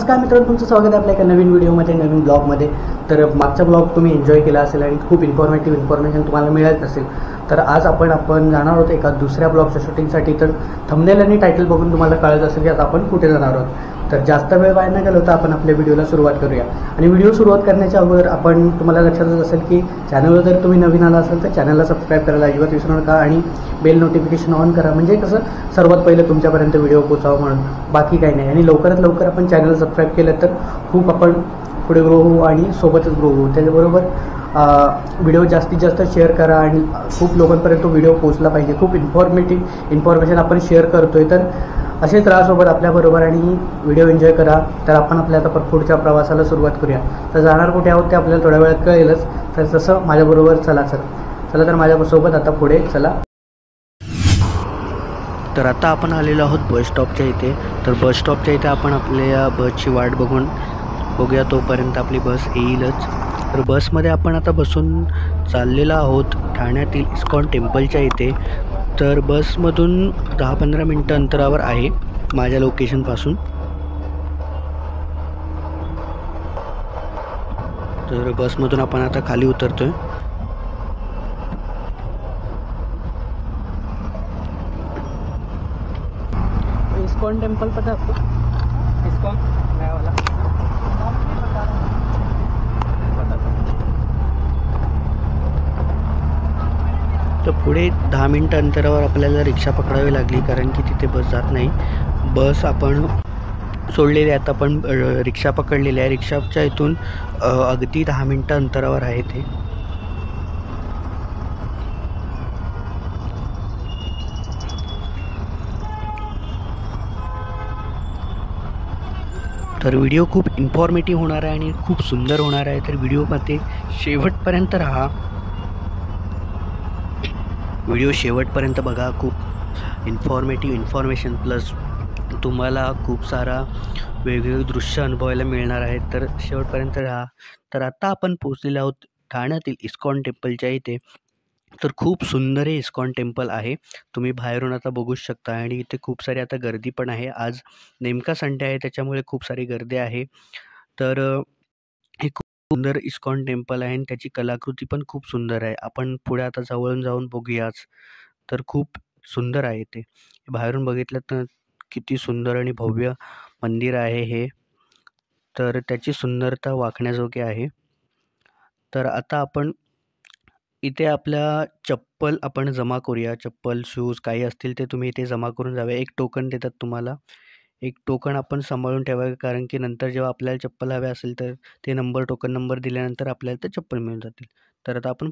नमस्कार मित्रांनो, तुमचं स्वागत आहे आपल्या एका नवीन व्हिडिओमध्ये, नवीन ब्लॉगमध्ये। तर मागचा ब्लॉग तुम्ही एन्जॉय केला असेल आणि खूप इन्फॉर्मेशन तुम्हाला मिळत असेल। तर आज आपण जाणार आहोत एका दुसऱ्या ब्लॉगच्या शूटिंगसाठी। तर थंबनेल आणि टायटल बघून तुम्हाला कळत असेल की आता आपण कुठे जाणार आहोत। तर जास्त वेळ वाया न घालवता आपण आपल्या व्हिडिओला सुरुवात करूया। आणि व्हिडिओ सुरुवात करण्याच्या अगोदर आपण तुम्हाला लक्षातच असेल की चॅनलवर जर तुम्ही नवीन आला असाल तर चॅनलला सबस्क्राईब करायला अजिबात विसरू नका आणि बेल नोटिफिकेशन ऑन करा, म्हणजे कसं सर्वात पहिले तुमच्यापर्यंत व्हिडिओ पोहोचावा म्हणून, बाकी काही नाही। आणि लवकरात लवकर आपण चॅनल सबस्क्राईब केलं तर खूप आपण पुढे ग्रो होऊ आणि सोबतच ग्रो होऊ। त्याच्याबरोबर व्हिडिओ जास्तीत जास्त शेअर करा आणि खूप लोकांपर्यंत व्हिडिओ पोहोचला पाहिजे। खूप इन्फॉर्मेशन आपण शेअर करतोय, तर असेच राहासोबत आपल्याबरोबर आणि व्हिडिओ एन्जॉय करा। तर आपण आपल्या आता पुढच्या प्रवासाला सुरुवात करूया। तर जाणार कुठे आहोत ते आपल्याला थोड्या वेळात कळेलच। तर तसं माझ्याबरोबर चला तर माझ्यासोबत आता पुढे चला। तर आता आपण आलेलो आहोत बस स्टॉपच्या इथे। तर बस स्टॉपच्या इथे आपण आपल्या बसची वाट बघूया, तोपर्यंत आपली बस येईलच। तर बसमध्ये आपण आता बसून चाललेलो आहोत ठाण्यातील इस्कॉन टेम्पलच्या इथे। तर बसमधून 10-15 मिनटं अंतरावर आहे माझ्या लोकेशनपासून। तर बसमधून आपण आता खाली उतरतोय। इस्कॉन टेम्पल पता आपको? इस्कॉन नया वाला तर पुढे 10 मिनटं अंतरावर आपल्याला रिक्षा पकडावी लागली, कारण की तिथे बस जात नाही। बस आपण सोडलेली आहे, आता आपण रिक्षा पकडलेली आहे। रिक्षाच्या इथून अगदी 10 मिनटं अंतरावर आहे ते। तर व्हिडिओ खूप इन्फॉर्मेटिव्ह होणार आहे आणि खूप सुंदर होणार आहे, तर व्हिडिओमध्ये शेवटपर्यंत राहा। व्हिडिओ शेवटपर्यंत बघा, खूप इन्फॉर्मेशन प्लस तुम्हाला खूप सारा वेगवेगळे दृश्य अनुभवायला मिळणार आहेत, तर शेवटपर्यंत राहा। तर आता आपण पोहोचलेलो आहोत ठाण्यातील इस्कॉन टेम्पलच्या इथे। तर खूप सुंदर हे इस्कॉन टेम्पल आहे, तुम्ही बाहेरून आता बघूच शकता। आणि इथे खूप सारी आता गर्दी पण आहे, आज नेमका संडे आहे त्याच्यामुळे खूप सारी गर्दी आहे। तर हे खूप सुंदर इस्कॉन टेम्पल आहे आणि त्याची कलाकृती पण खूप सुंदर आहे। आपण पुढे आता जवळून जाऊन बघूयाच। तर खूप सुंदर आहे ते, बाहेरून बघितलं तर किती सुंदर आणि भव्य मंदिर आहे हे। तर त्याची सुंदरता वाखण्याजोगी आहे। तर आता आपण इथे आपल्या चप्पल आपण जमा करूया। चप्पल, शूज काही असतील ते तुम्ही इथे जमा करून जावे। एक टोकन देतात तुम्हाला, एक टोकन आपण सांभाळून ठेवावे, कारण की नंतर जेव्हा आपल्याला चप्पल हवे असेल तर ते टोकन नंबर दिल्यानंतर आपल्याला ते चप्पल मिळून जातील। तर आता आपण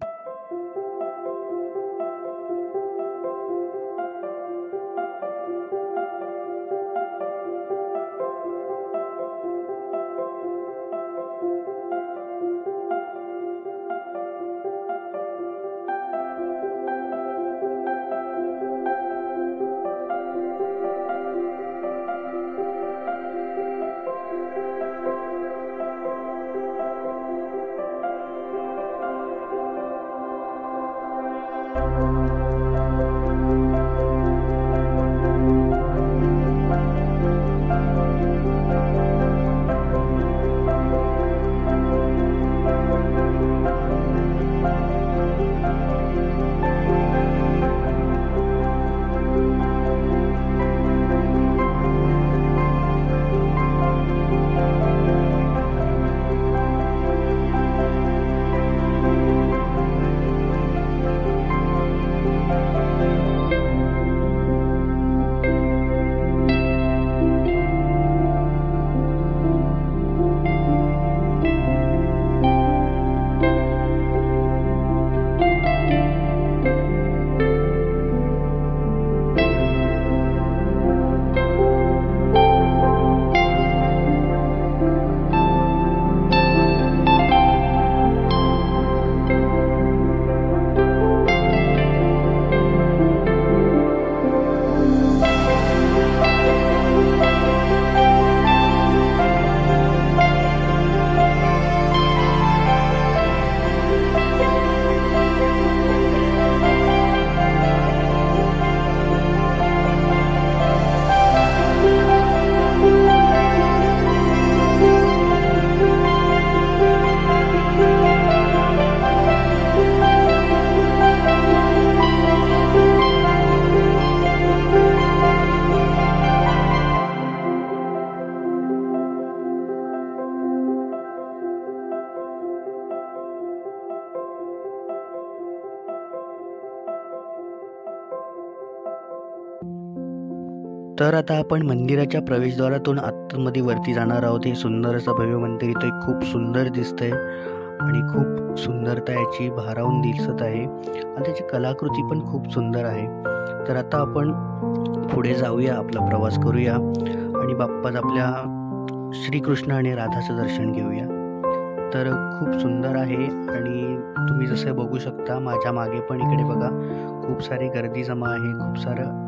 तर आता आपण मंदिराच्या प्रवेशद्वारातून आतमध्ये वरती जाणार आहोत. हे सुंदर असं भव्य मंदिर इथं खूप सुंदर दिसतंय आणि खूप सुंदरता याची भारावून दिसत आहे आणि त्याची कलाकृती पण खूप सुंदर आहे. तर आता आपण पुढे जाऊया, आपला प्रवास करूया आणि बाप्पाच आपल्या श्रीकृष्ण आणि राधाचं दर्शन घेऊया. तर खूप सुंदर आहे आणि तुम्ही जसं बघू शकता माझ्या मागे पण इकडे बघा खूप सारी गर्दी जमा आहे. खूप सारं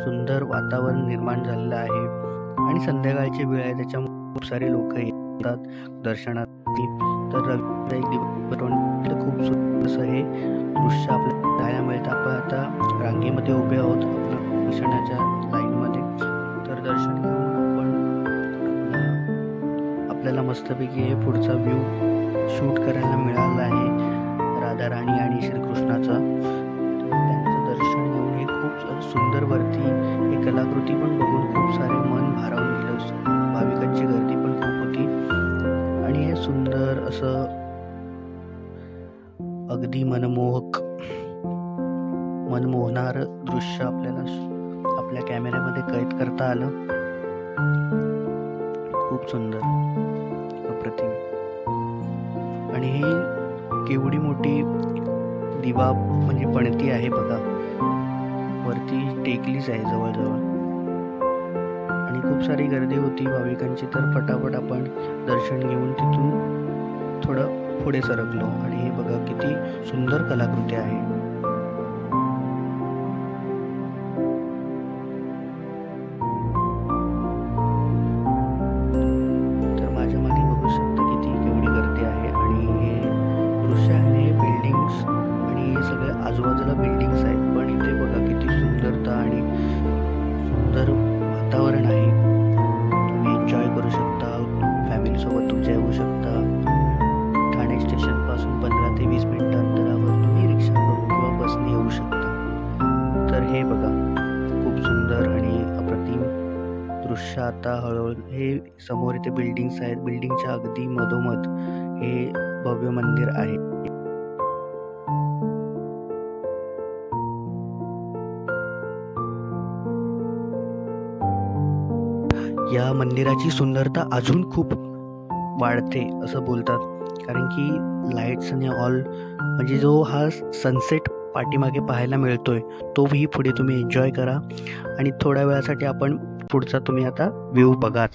सुंदर वातावरण निर्माण झालेलं आहे आणि संध्याकाळची वेळ आहे, त्याच्यामुळे खूप सारे लोक येतात दर्शनासाठी. तर रविवार एक दिवस खूप सुंदर असं हे दृश्य आपल्याला पाहायला मिळतं. आपण आता रांगेमध्ये उभे आहोत आपल्या दर्शनाच्या लाईनमध्ये. तर दर्शन घेऊन आपल्याला मस्तपैकी हे पुढचा व्ह्यू शूट करायला मिळाला आहे राधा राणी आणि श्रीकृष्णाचा. त्यांचं दर्शन घेऊन हे खूप सुंदर वरती ही कलाकृती पण बघून खूप सारे मन भारावून गेलं. भाविकांची गर्दी पण खूप होती आणि हे सुंदर असं अगदी मनमोहणार दृश्य आपल्याला आपल्या कॅमेऱ्यामध्ये कैद करता आलं. खूप सुंदर अप्रतिम. आणि ही केवढी मोठी दिवा म्हणजे पणती आहे बघा, वरती टेकलीच आहे जवळजवळ आणि खूप सारी गर्दी होती भाविकांची. तर पटापट आपण दर्शन घेऊन तिथून थोडं पुढे सरकलो आणि हे बघा किती सुंदर कलाकृती आहे. तर माझ्या मागे बघू शकता किती केवढी गर्दी आहे आणि हे दृश्य आहे. हे बिल्डिंग्स आणि हे सगळे आजूबाजूला बिल्डिंग्स आहेत, पण इथे बघा किती सुंदरता आणि सुंदर वातावरण आहे. तुम्ही एन्जॉय करू शकता, फॅमिलीसोबत तुमच्या येऊ शकता. ठाणे स्टेशनपासून 15 ते 20 मिनिटं अंतरावर तुम्ही रिक्षा करून किंवा बसने येऊ शकता. तर हे बघा खूप सुंदर आणि अप्रतिम दृश्य. आता हळूहळू हे समोर इथे बिल्डिंग्स आहेत, बिल्डिंगच्या अगदी मधोमध हे भव्य मंदिर आहे. या मंदिराची सुंदरता अजून खूप वाढते असं बोलतात, कारण की लाईट्स आणि ऑल म्हणजे जो हा सनसेट पाठीमागे पाहायला मिळतोय तोही पुढे तुम्ही एन्जॉय करा आणि थोड्या वेळासाठी आपण पुढचा तुम्ही आता व्ह्यू बघाच.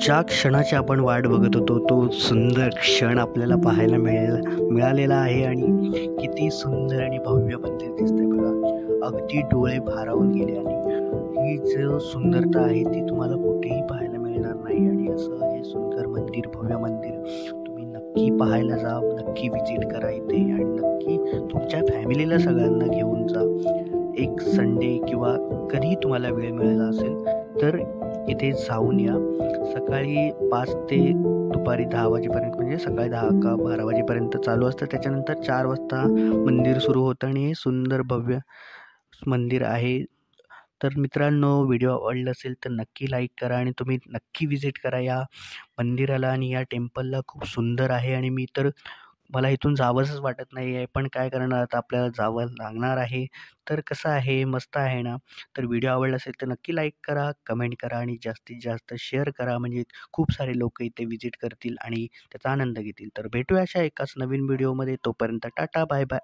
ज्या क्षणाची आपण वाट बघत होतो तो सुंदर क्षण आपल्याला पाहायला मिळालेला आहे आणि किती सुंदर आणि भव्य मंदिर दिसतंय बघा. अगदी डोळे भारावून गेले आणि ही जो सुंदरता आहे ती तुम्हाला कुठेही पाहायला मिळणार नाही. आणि असं हे सुंदर मंदिर, भव्य मंदिर तुम्ही नक्की पाहायला जा, नक्की विजिट करा इथे आणि नक्की तुमच्या फॅमिलीला सगळ्यांना घेऊन जा. एक संडे किंवा कधीही तुम्हाला वेळ मिळाला असेल तर इथे जाऊन या. सकाळी 5 ते दुपारी 10 वाजेपर्यंत, म्हणजे सकाळी 10 का 12 वाजेपर्यंत चालू असतं. त्याच्यानंतर 4 वाजता मंदिर सुरू होतं आणि हे सुंदर भव्य मंदिर आहे. तर मित्रांनो, व्हिडिओ आवडला असेल तर नक्की लाईक करा आणि तुम्ही नक्की विजिट करा या मंदिराला आणि या टेम्पलला. खूप सुंदर आहे आणि मला इथून जावंसच वाटत नाही आहे, पण काय करणार, आता आपल्याला जावं लागणार आहे. तर कसं आहे, मस्त आहे ना. तर व्हिडिओ आवडला असेल तर नक्की लाईक करा, कमेंट करा आणि जास्तीत जास्त शेअर करा, म्हणजे खूप सारे लोक इथे विजिट करतील आणि त्याचा आनंद घेतील. तर भेटूया अशा एकाच नवीन व्हिडिओमध्ये. तोपर्यंत टाटा, बाय बाय.